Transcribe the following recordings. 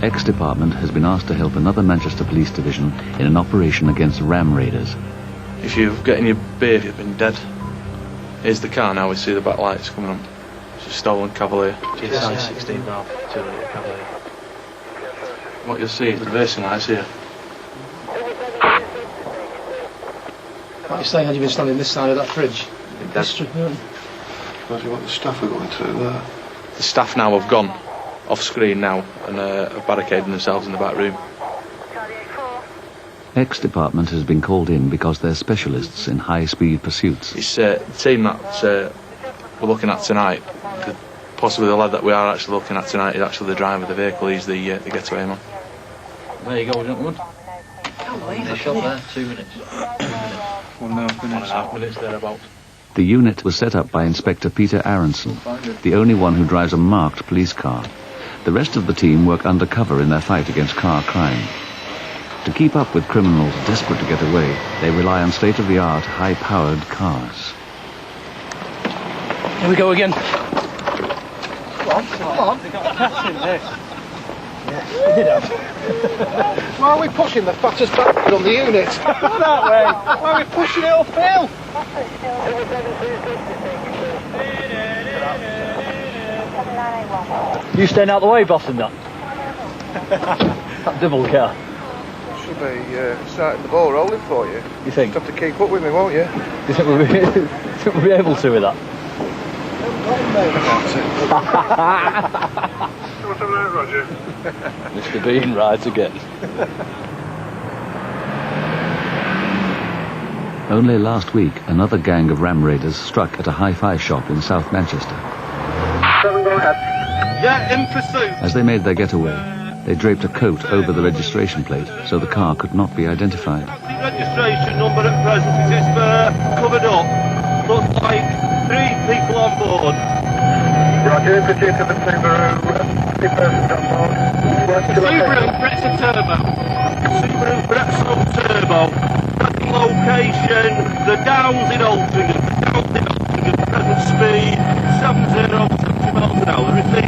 Ex-Department has been asked to help another Manchester Police Division in an operation against ram raiders. If you've got in your beard, you've been dead. Here's the car now, we see the back lights coming on. It's a stolen Cavalier. GSI 16 valve, 2-litre Cavalier. What you'll see is the racing lights here. Like you say, had you been standing this side of that fridge? That's Imagine what the staff are going through there. the staff now have gone off screen now and have barricaded themselves in the back room. Ex-Department has been called in because they're specialists in high-speed pursuits. It's the team that we're looking at tonight. Possibly the lad that we are actually looking at tonight is actually the driver of the vehicle. He's the getaway man. There you go, gentlemen. They shot there, 2 minutes. 1.5 minutes thereabouts. The unit was set up by Inspector Peter Aronson, the only one who drives a marked police car. The rest of the team work undercover in their fight against car crime. To keep up with criminals desperate to get away, they rely on state-of-the-art, high-powered cars. Here we go again. Come on. They got a cat in there. Yeah, we did have. Why are we pushing the fattest bastard on the unit? Not that way. Why are we pushing it uphill? You staying out the way, boss, and that? That double car. Should be starting the ball rolling for you. You think? Just have to keep up with me, won't you? Do you think we'll be able to with that? Roger. Mr. Bean rides again. Only last week, another gang of ram raiders struck at a hi-fi shop in South Manchester. Yeah, in pursuit. As they made their getaway, they draped a coat over the registration plate so the car could not be identified. The registration number at present is covered up. Looks like 3 people on board. Roger, in pursuit of the Subaru. 2 persons on board. Subaru Brexit Turbo. Subaru Brexit Turbo. Location, the Downs in Altrincham. Present speed, 70 miles an hour. Repeat.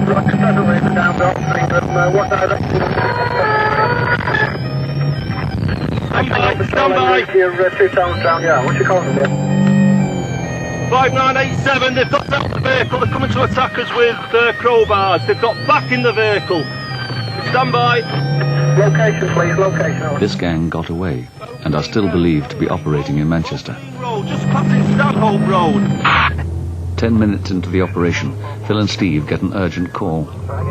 Roger, presently the Downs Altrincham. What direction? Stand by. You're 2 towns down, yeah. What's your call number? 5987, they've got out the vehicle, they're coming to attack us with crowbars. They've got back in the vehicle. Stand by. Location, please, location. This gang got away and are still believed to be operating in Manchester. Road, just passing Stanhope Road. 10 minutes into the operation, Phil and Steve get an urgent call.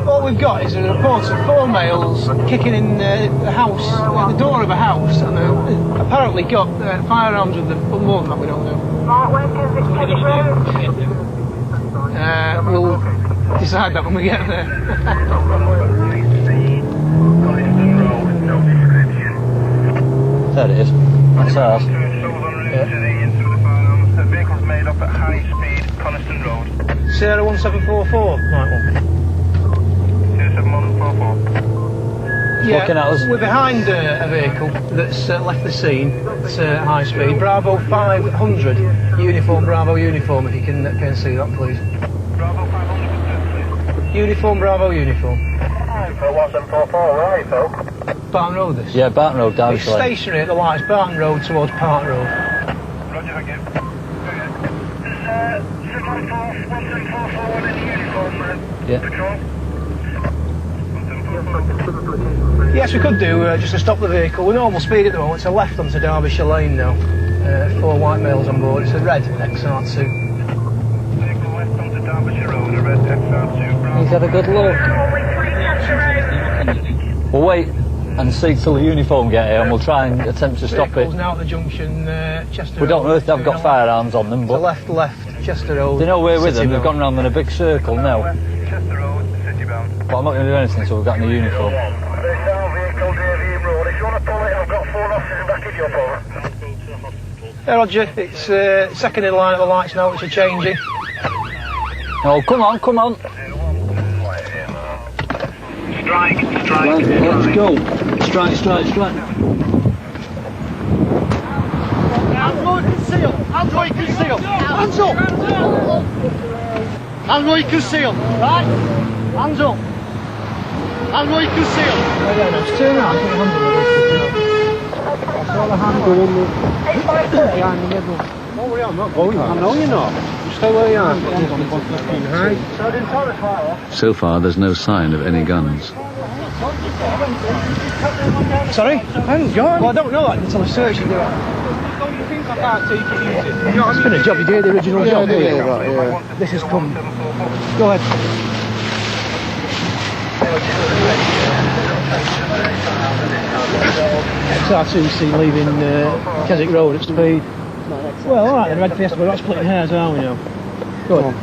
All we've got is a report of 4 males kicking in the house, the door of a house, and apparently got firearms with them, but more than that we don't know. We'll decide that when we get there. There it is. That's ours. The vehicle's made up at high speed, Coniston Road. Sierra 1744, right one. 27144. Yeah, Looking at us. we're behind a vehicle that's left the scene at high speed. Bravo 500, uniform, Bravo uniform, if you can see that, please. Bravo 500, please. Uniform, Bravo uniform. 1744, where are you, Phil? Barton Road, this? Yeah, Barton Road, It's Derbyshire Lane. stationary at the lights, Barton Road towards Park Road. Roger, thank you. 1744 in uniform, Yeah. patrol. Yes, we could do, just to stop the vehicle. We're normal speed at the moment, it's a left onto Derbyshire Lane now. 4 white males on board, it's a red XR2. Vehicle west onto Derbyshire Road, a red XR2. He's had a good look. We'll wait and see till the uniform get here and we'll try and attempt to stop it. Vehicle's now at the junction, Chester We don't Road. know if they've got firearms on them, To but left, Chester Road. they know we're with City them. They've Road. gone round in a big circle now. Chester Road, city bound. But I'm not going to do anything until we've got in the uniform. There's now vehicle Davey Road. If you want to pull it, I've got 4 officers back if you're over. Yeah, Roger, it's second in line at the lights now, which are changing. Oh, come on, come on. Strike. Let's go. Strike. Hands where you can see 'em. Hands where you can see 'em. Hands up. Hands where you can see 'em. Right? Hands up. And we can see them. Yeah, no, it's turn out, I think 100 of this. That's all the handle in the... Yeah, in the middle. Oh, yeah, I'm not going. I know you're not. Stay where you are. So far, there's no sign of any guns. Sorry? I haven't got. Well, I don't know that until I search it. Don't you think I can't take it easy? It's been a job, you did the original job. Yeah. This has come. Go ahead. It's R2C leaving Keswick Road at speed. Well, alright then, Red Fiesta, we're not splitting hairs, are we now? Go on.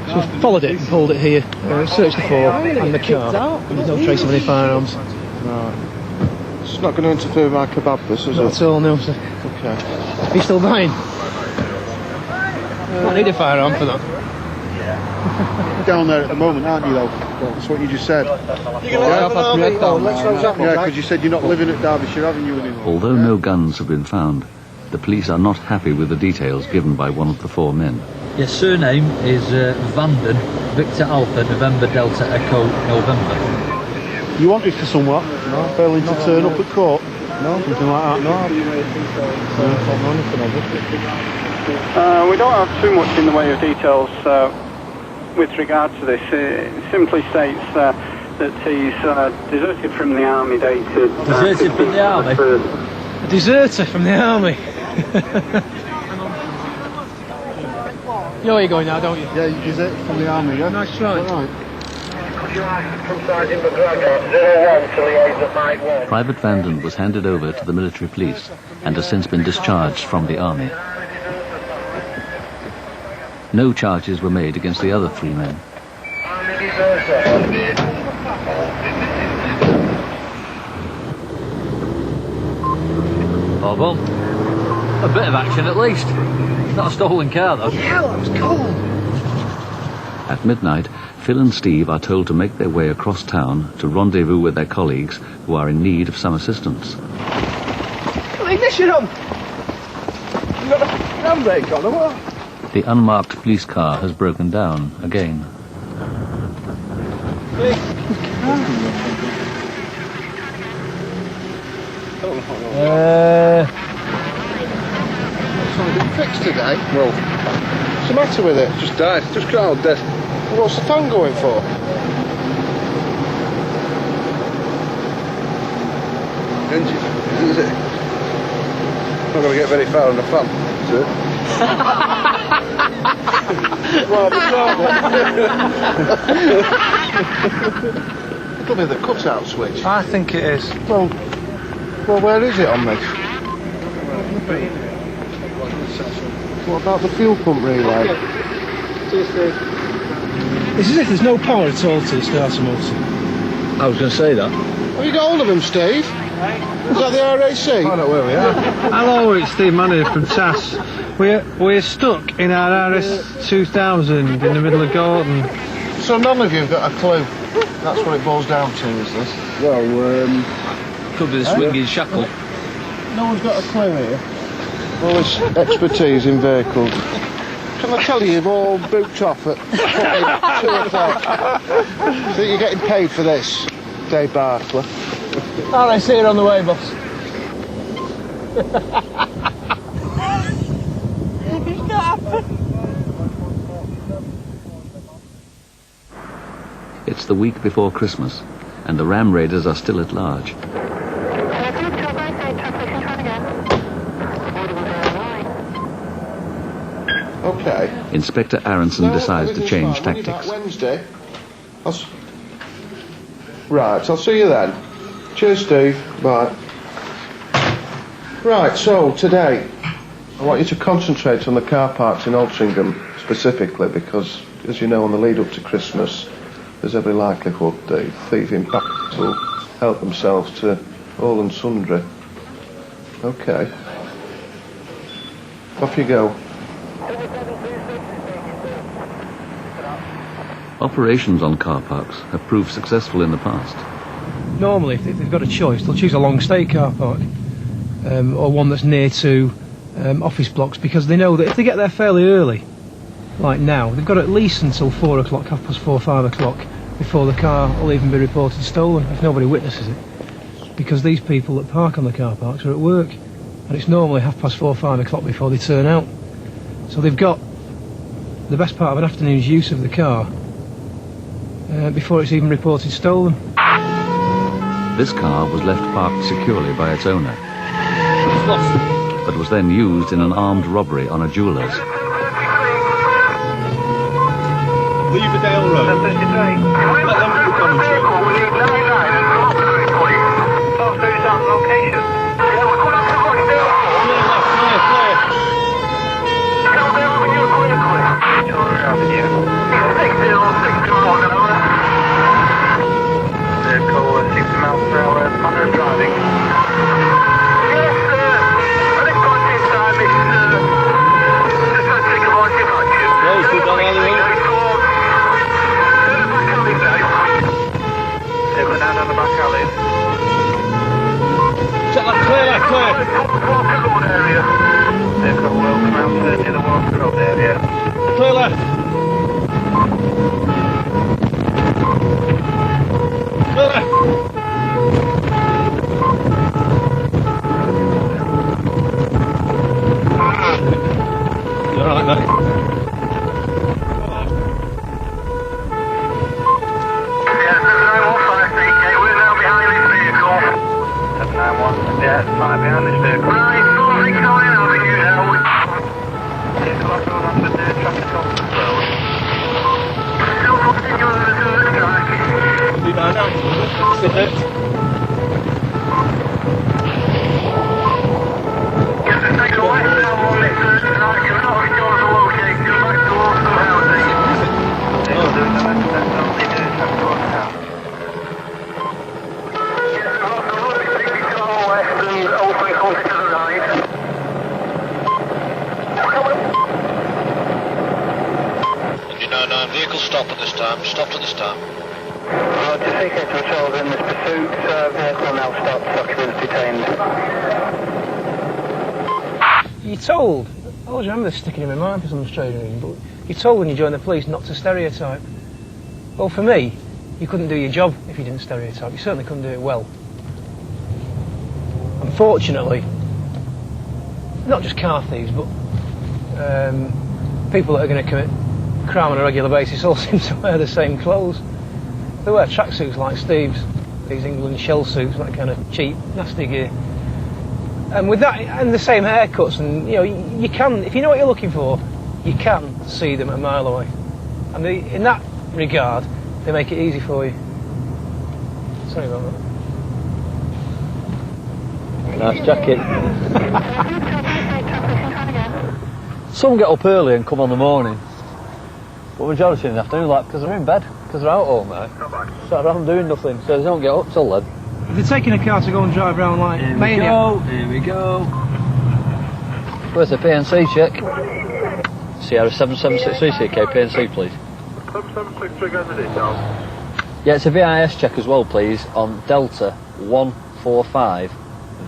So we followed it and pulled it here, searched the floor and the car. There's no trace of any firearms. Right. It's not going to interfere with my kebab, this, is it? Not at all, no, sir. Okay. Are you still buying? Don't need a firearm for that. Down there at the moment, aren't you, though? That's what you just said. Yeah, because you said you're not living at Derbyshire Avenue anymore. Although no guns have been found, the police are not happy with the details given by one of the four men. Your surname is Vanden, Victor Alpha, November Delta Echo, November. You wanted for somewhat? No. Failing to turn up at court? No. Something like that? No. We don't have too much in the way of details with regard to this. It simply states that he's deserted from the army dated... Deserted from the army? A deserter from the army. You know where you're going now, don't you? Yeah, you desert from the army, yeah? Nice try. Right. Private Vanden was handed over to the military police and has since been discharged from the army. No charges were made against the other three men. Oh well, a bit of action at least. It's not a stolen car though. Hell, that was cold. At midnight, Phil and Steve are told to make their way across town to rendezvous with their colleagues who are in need of some assistance. Ignition on! You got a handbrake on or what? The unmarked police car has broken down again. It's only been fixed today. Well, what's the matter with it? Just died. Just crowd dead. Well, what's the fan going for? Engine, is it? Not going to get very far on the fan, is it? It'll be the cutout switch. I think it is. Well, where is it on this? What about the fuel pump relay? It's as if there's no power at all to the starter motor. I was going to say that. Have you got hold of them, Steve? Is that the RAC? I know where we are. Hello, it's Steve Manning from TAS. We're stuck in our RS2000 in the middle of Gordon. So none of you have got a clue? That's what it boils down to, is this? Well, Could be the swinging shackle. no one's got a clue here. All this expertise in vehicles. Can I tell you, you've all booked off at fucking 2 o'clock. So you're getting paid for this, Dave Bartley. Alright, see you on the way, boss. It's the week before Christmas, and the Ram Raiders are still at large. Okay. Inspector Aronson decides to change tactics. Wednesday. Right, I'll see you then. Cheers, Steve. Bye. Right, so today I want you to concentrate on the car parks in Altrincham specifically, because, as you know, on the lead up to Christmas, there's every likelihood the thieving bastards will help themselves to all and sundry. Okay. Off you go. Operations on car parks have proved successful in the past. Normally, if they've got a choice, they'll choose a long stay car park, or one that's near to office blocks, because they know that if they get there fairly early, like now, they've got at least until 4 o'clock, 4:30, 5 o'clock, before the car will even be reported stolen, if nobody witnesses it. Because these people that park on the car parks are at work, and it's normally 4:30, 5 o'clock before they turn out. So they've got the best part of an afternoon's use of the car before it's even reported stolen. This car was left parked securely by its owner, but was then used in an armed robbery on a jeweller's. Leaverdale Road. Let them do the commentary. Vehicle 60 miles per hour, under driving. Yes, I think going inside this, just going to take a bunch of action. No, it's good down the way. Take it down the back alley. Check that clear. Walker Road area. Vehicle will come out near the Walker Road area. Clear left. You're alright, mate. Yeah, 791 CK, we're now behind this vehicle. 791, yeah, it's right behind this vehicle. Right, so Victoria Avenue now. Vehicle off road onto the traffic officer road. Still continuing the third track. Be down now. Sit it. Get the take a left now on this third track. You're not Victoria's located. Go back towards the housing. Vehicle doing the left step down the traffic officer house. Yeah, off the road, it's 60 to the left and open country to the right. Vehicle stopped at this time. Stopped at this time. Roger, CK to Charles in this pursuit. Vehicle now stopped. Occupants detained. You're told, I always remember this sticking in my mind for some strange reason, but you're told when you join the police not to stereotype. Well, for me, you couldn't do your job if you didn't stereotype. You certainly couldn't do it well. Unfortunately, not just car thieves, but people that are going to commit crime on a regular basis all seem to wear the same clothes. They wear tracksuits like Steve's, these England shell suits, that kind of cheap, nasty gear. And with that, and the same haircuts, and you know, you can, if you know what you're looking for, you can see them a mile away. And in that regard, they make it easy for you. Sorry about that. Nice jacket. Some get up early and come on the morning, but majority in the afternoon, like, because they're in bed, because they're out all night, so I'm doing nothing, so they don't get up till then. If they're taking a car to go and drive around like Here we go. Where's the PNC check? Sierra 776 CK, PNC please. 763 got the details. Yeah, it's a VIS check as well please, on Delta 145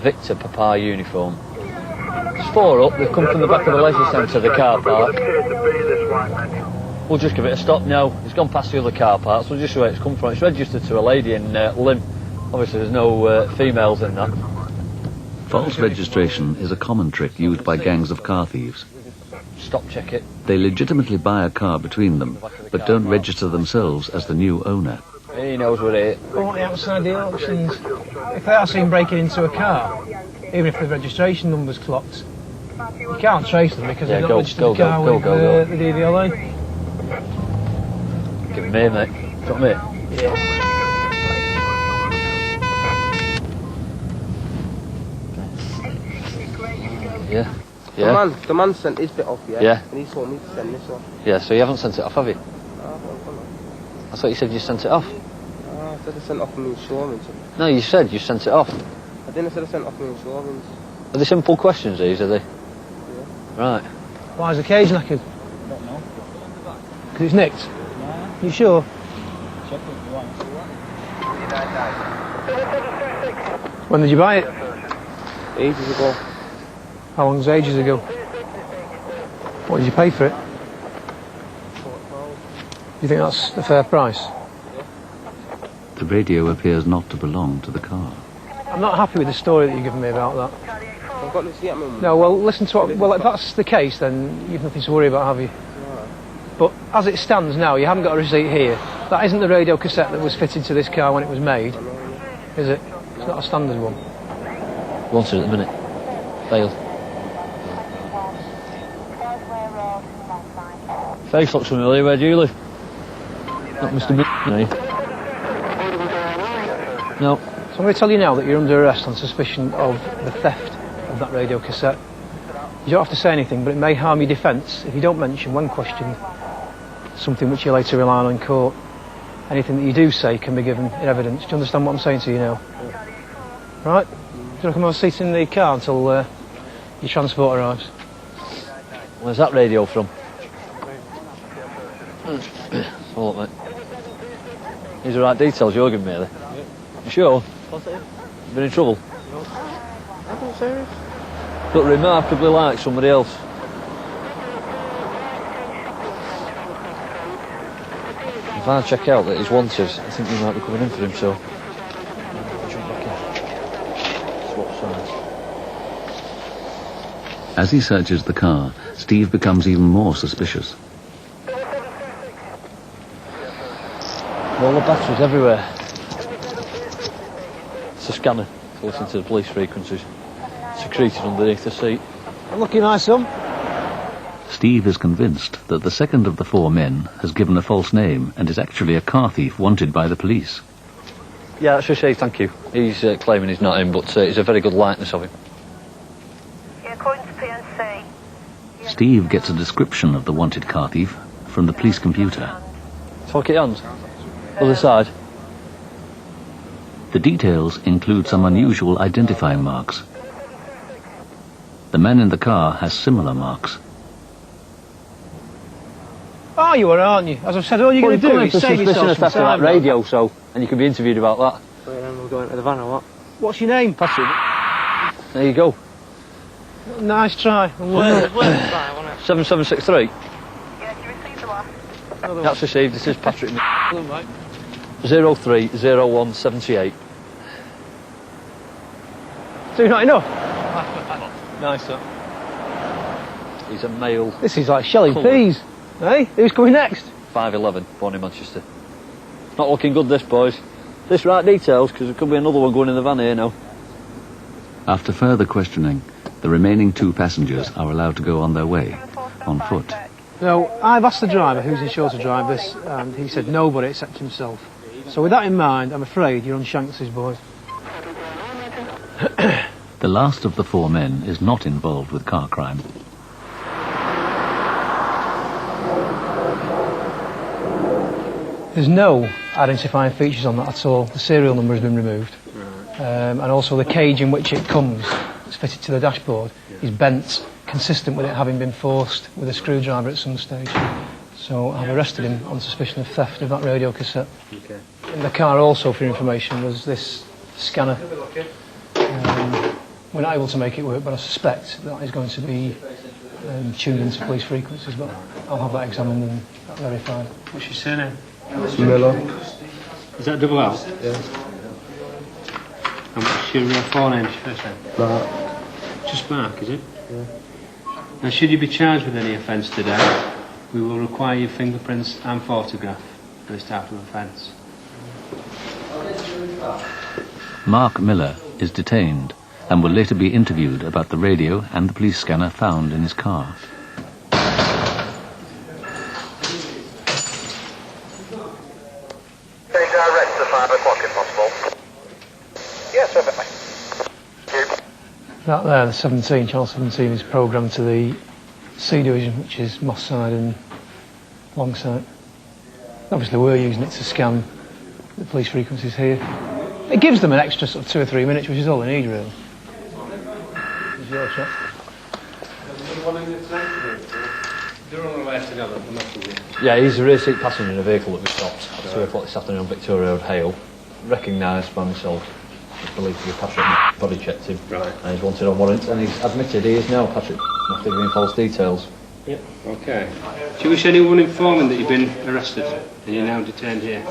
Victor Papa uniform. There's 4 up, they've come from the back of the leisure centre, the car park. We'll just give it a stop now. It's gone past the other car parks, we'll just see where it's come from. It's registered to a lady in Lim. Obviously there's no females in that. False registration is a common trick used by gangs of car thieves. Stop check it. They legitimately buy a car between them, but don't register themselves as the new owner. He knows what it is. Or outside the auctions, if they are seen breaking into a car, even if the registration number's clocked, you can't trace them because they've not registered the car with the DVLA. Give it me, mate. Got me? Yeah. Yeah. The man sent his bit off, yeah? Yeah. And he told me to send this off. Yeah, so you haven't sent it off, have you? I thought you said you sent it off. I said I sent off my insurance. No, you said you sent it off. I didn't say I sent off my insurance. Are they simple questions, these, are they? Yeah. Right. Why is the cage knackered? I don't know. Because it's nicked? No. You sure? Check if you want. When did you buy it? Ages ago. How long was ages ago? What did you pay for it? Do you think that's a fair price? The radio appears not to belong to the car. I'm not happy with the story that you've given me about that. I've got to see it, Mum. No, well, listen to what... Well, if that's the case, then you've nothing to worry about, have you? No. But as it stands now, you haven't got a receipt here. That isn't the radio cassette that was fitted to this car when it was made, is it? It's not a standard one. Wanted at the minute. Failed. Face looks familiar. Where do you live? Not Mr. No. So I'm going to tell you now that you're under arrest on suspicion of the theft of that radio cassette. You don't have to say anything, but it may harm your defence if you don't mention, when questioned, something which you later rely on in court. Anything that you do say can be given in evidence. Do you understand what I'm saying to you now? Right? Do you want to come have a seat in the car until your transport arrives? Where's that radio from? Hold up, mate. These are the right details you're giving me, are they? Yeah. You sure? You been in trouble? No. I'm serious. Look remarkably like somebody else. If I check out that he's wanted, I think you might be coming in for him, so... Jump back in. Swap sides. As he searches the car, Steve becomes even more suspicious. All the batteries everywhere. It's a scanner to listen to the police frequencies. Secreted underneath the seat. Unlucky, my son. Steve is convinced that the second of the four men has given a false name and is actually a car thief wanted by the police. Yeah, that's received, thank you. He's claiming he's not him, but it's a very good likeness of him. Yeah, according to PNC. Steve gets a description of the wanted car thief from the police computer. Talk it on. Other side. The details include some unusual identifying marks. The man in the car has similar marks. Oh, you are, aren't you? As I've said, all you're going to do is save yourself some time. That radio, so, and you can be interviewed about that. Wait, then we'll go into the van or what? What's your name? Patrick. There you go. Nice try. 7763. Yeah, you received the last. That's received. This is Patrick. 030178. So not enough? Nice, sir. He's a male. This is like shelling peas. Hey, who's coming next? 5'11", born in Manchester. Not looking good, this, boys. This right details, because there could be another one going in the van here now. After further questioning, the remaining two passengers are allowed to go on their way, on foot. No, I've asked the driver who's insured to drive this, and he said nobody except himself. So with that in mind, I'm afraid you're on Shanks's, boys. The last of the four men is not involved with car crime. There's no identifying features on that at all. The serial number has been removed. And also the cage in which it comes, it's fitted to the dashboard, is bent, consistent with it having been forced with a screwdriver at some stage. So I've arrested him on suspicion of theft of that radio cassette. Okay. In the car also, for your information, was this scanner. We're not able to make it work, but I suspect that is going to be tuned into police frequencies, but I'll have that examined and verified. What's your surname? Miller. Is that double L? Yeah. And what's your forename, your first name? Mark. Just Mark, is it? Yeah. Now, should you be charged with any offence today, we will require your fingerprints and photograph for this type of offence. Mark Miller is detained and will later be interviewed about the radio and the police scanner found in his car. Stay direct to 5 o'clock if possible. Yes, perfectly. Thank you. That there, the 17, channel 17, is programmed to the C division, which is Moss Side and Longside. Obviously we're using it to scan the police frequencies here. It gives them an extra sort of 2 or 3 minutes, which is all they need, really. It's your shot. Yeah, he's a rear seat passenger in a vehicle that we stopped at 2 o'clock this afternoon on Victoria Road, Hale. Recognised by myself. He's believed to be Patrick. Body checked him. Right. And he's wanted on warrant, and he's admitted he is now Patrick after giving false details. Yep. Okay. Do you wish anyone informing that you've been arrested and you're now detained here?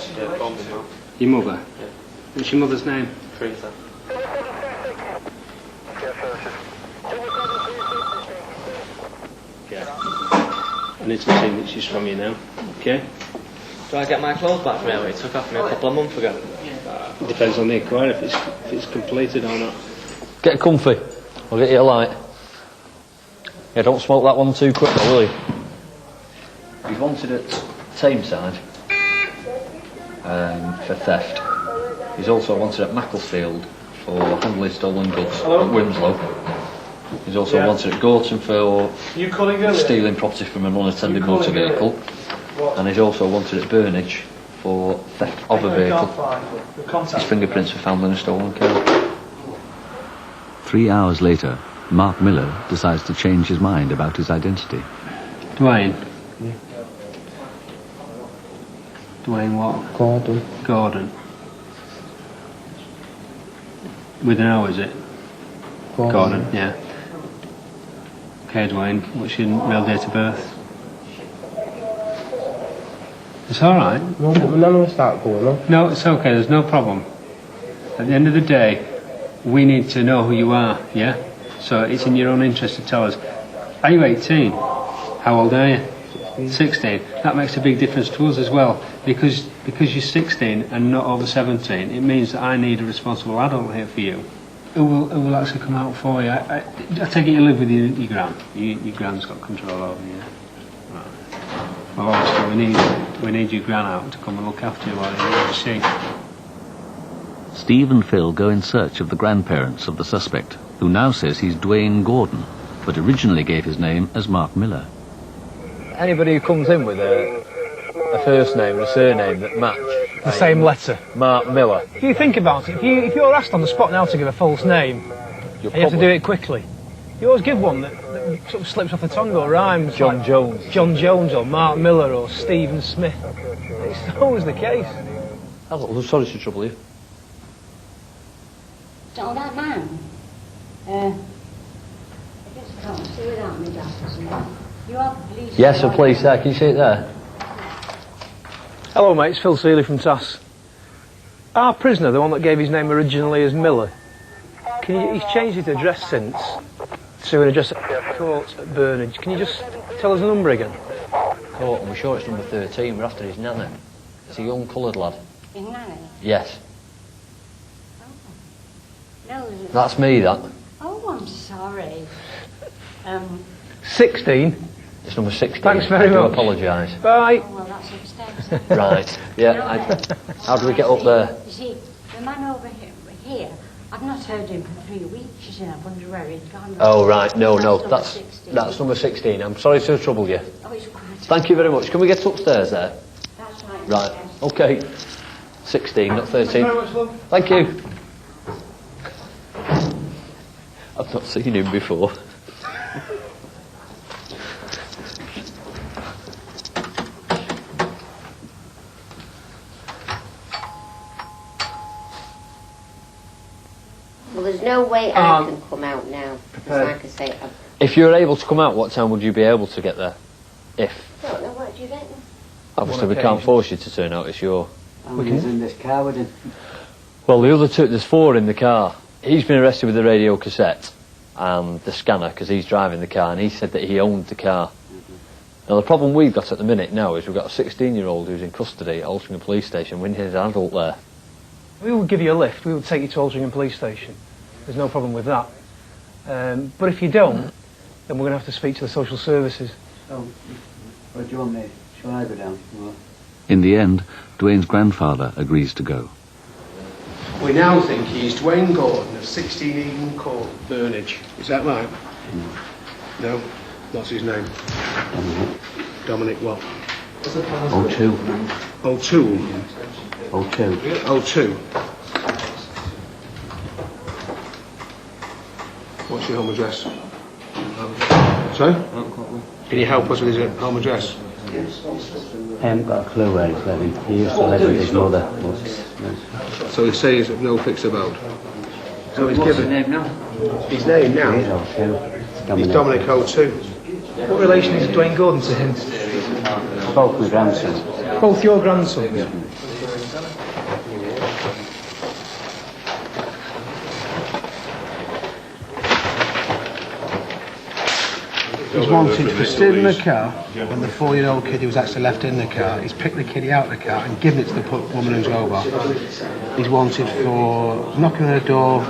Your mother? What's your mother's name? Teresa. Yeah. I need to see that she's from you now. Okay? Do I get my clothes back from it? It took off me a couple of months ago. Depends on the inquiry if it's completed or not. Get comfy. I'll get you a light. Yeah, don't smoke that one too quick, though, will you? He's wanted at Tameside for theft. He's also wanted at Macclesfield for handling stolen goods at Winslow. He's also wanted at Gorton for stealing property from an unattended motor vehicle. And he's also wanted at Burnage for theft of a vehicle. His fingerprints were found in a stolen car. 3 hours later, Mark Miller decides to change his mind about his identity. Dwayne? Yeah. Dwayne what? Gordon. Gordon. With an O, is it? Gordon, yeah. Okay, Dwayne, what's your real date of birth? It's alright. No, none of us start going on. No, it's okay, there's no problem. At the end of the day, we need to know who you are, yeah? So it's in your own interest to tell us. Are you 18? How old are you? 16. That makes a big difference to us as well. Because you're 16 and not over 17, it means that I need a responsible adult here for you. Who will actually come out for you? I take it you live with your gran. Your gran's got control over you. Right. Well, obviously we need your gran out to come and look after you while you're in the sea. Steve and Phil go in search of the grandparents of the suspect, who now says he's Dwayne Gordon, but originally gave his name as Mark Miller. Anybody who comes in with a first name and a surname that match The same letter. Mark Miller. If you think about it, if you're asked on the spot now to give a false name, and you have to do it quickly, you always give one that sort of slips off the tongue or rhymes. John like Jones. John Jones or Mark Miller or Stephen Smith. It's always the case. Hello, sorry to trouble you. So that man, I just can't see without me glasses. You are police. Yes, a police there. Can you see it there? Hello, mate. It's Phil Seeley from TAS. Our prisoner, the one that gave his name originally as Miller, he's changed his address since to an address at Court at Burnage. Can you just tell us the number again? Court, and we're sure it's number 13. We're after his nana. It's a young coloured lad. His nanny? Yes. No, That's me, that. Oh, I'm sorry. 16. It's number 16. Thanks very much. I do apologise. Bye. Oh, well, that's upstairs. Right. Yeah. How do we get up there? You see, the man over here, I've not heard him for 3 weeks, you see, I wonder where he's gone. Oh, right. No, That's number 16. that's number 16. I'm sorry to trouble you. Oh, it's quite... Thank you very much. Can we get upstairs there? That's right. Right. Yes. Okay. 16, not 13. Thank you very much, love. Thank you. I've not seen him before. Well, there's no way I can come out now. Because like I say, If you were able to come out, what time would you be able to get there? If? I don't know what you reckon. Obviously, we can't force you to turn out. It's your... He's in this car with him. Well, the other two, there's 4 in the car. He's been arrested with the radio cassette and the scanner because he's driving the car, and he said that he owned the car. Now, the problem we've got at the minute now is we've got a 16-year-old who's in custody at Altrincham Police Station. We need an adult there. We will give you a lift. We will take you to Altrincham Police Station. There's no problem with that. But if you don't, then we're going to have to speak to the social services. Oh, what do you want me? Shall I go down? Or? In the end, Dwayne's grandfather agrees to go. We now think he's Dwayne Gordon of 16 Eden Court, Burnage. Is that right? No. What's his name? Dominic what? O2. O'Toole? O2. O2. What's your home address? Sorry? Can you help us with his home address? I haven't got a clue where he's living. He used to live with his mother. So he says no fixed abode. So he's What's given his name now? his name now. He's O2. He's Dominic O2. What relation is Dwayne Gordon to him? Both my grandsons. Both your grandsons? He's wanted for stealing the car when the 4-year-old kid who was actually left in the car, he's picked the kiddie out of the car and given it to the woman who drove off. He's wanted for knocking on a door,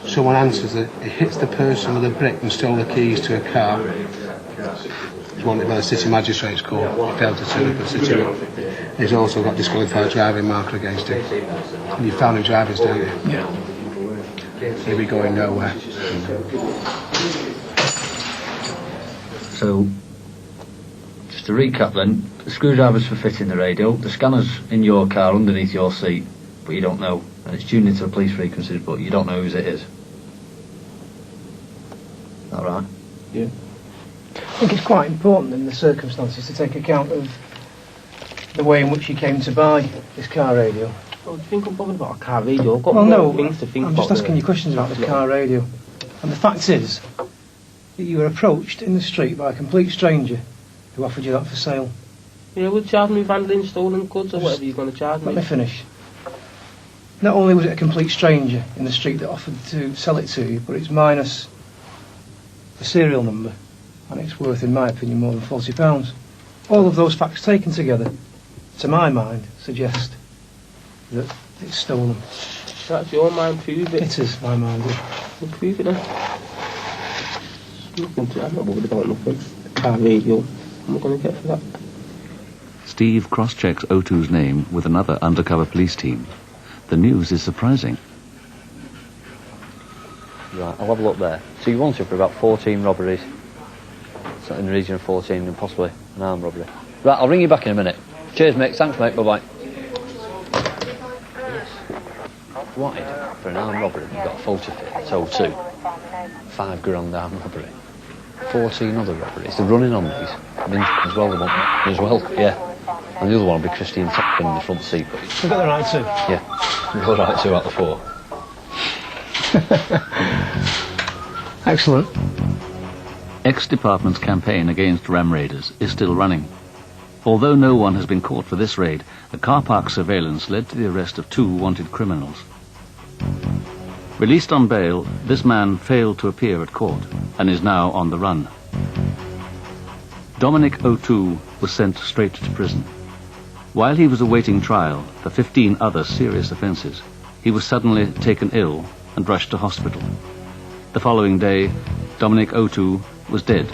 someone answers it, he hits the person with a brick and stole the keys to a car. He's wanted by the City Magistrates Court. He failed to turn up at City. He's also got disqualified driving marker against him. And you found him driving, don't you? Yeah. He'll be going nowhere. So, just to recap then, the screwdrivers for fitting the radio, the scanner's in your car underneath your seat, but you don't know, and it's tuned into the police frequencies, but you don't know whose it is. Is that right? Yeah. I think it's quite important in the circumstances to take account of the way in which you came to buy this car radio. Well, do you think I'm bothered about a car radio? I've got Well, no, things to think I'm about. just asking you questions about the car radio. And the fact is that you were approached in the street by a complete stranger who offered you that for sale. Yeah, would charge me with handling stolen goods or whatever you're going to charge me. Let me finish. Not only was it a complete stranger in the street that offered to sell it to you, but it's minus the serial number, and it's worth, in my opinion, more than £40. All of those facts taken together, to my mind, suggest that it's stolen. That's your mind, prove it. It is my mind, yeah. Well, prove it then. I'm not worried about nothing. A car radio, what am I going to get for that? Steve cross-checks O2's name with another undercover police team. The news is surprising. Right, I'll have a look there. So you wanted for about 14 robberies. So in the region of 14 and possibly an armed robbery. Right, I'll ring you back in a minute. Cheers, mate. Thanks, mate. Bye-bye. Wanted for an armed robbery. You've got a photo fit. It's O2. £5 grand armed robbery. 14 other robberies. They're running on these. As well, they want me as well. Yeah. And the other one will be Christine Tucker in the front seat. But We've got the right to. yeah. We've got the right 2 out of 4. Excellent. Ex-Department's campaign against ram raiders is still running. Although no one has been caught for this raid, the car park surveillance led to the arrest of 2 wanted criminals. Released on bail, this man failed to appear at court and is now on the run. Dominic O2 was sent straight to prison. While he was awaiting trial for 15 other serious offences, he was suddenly taken ill and rushed to hospital. The following day, Dominic O2 was dead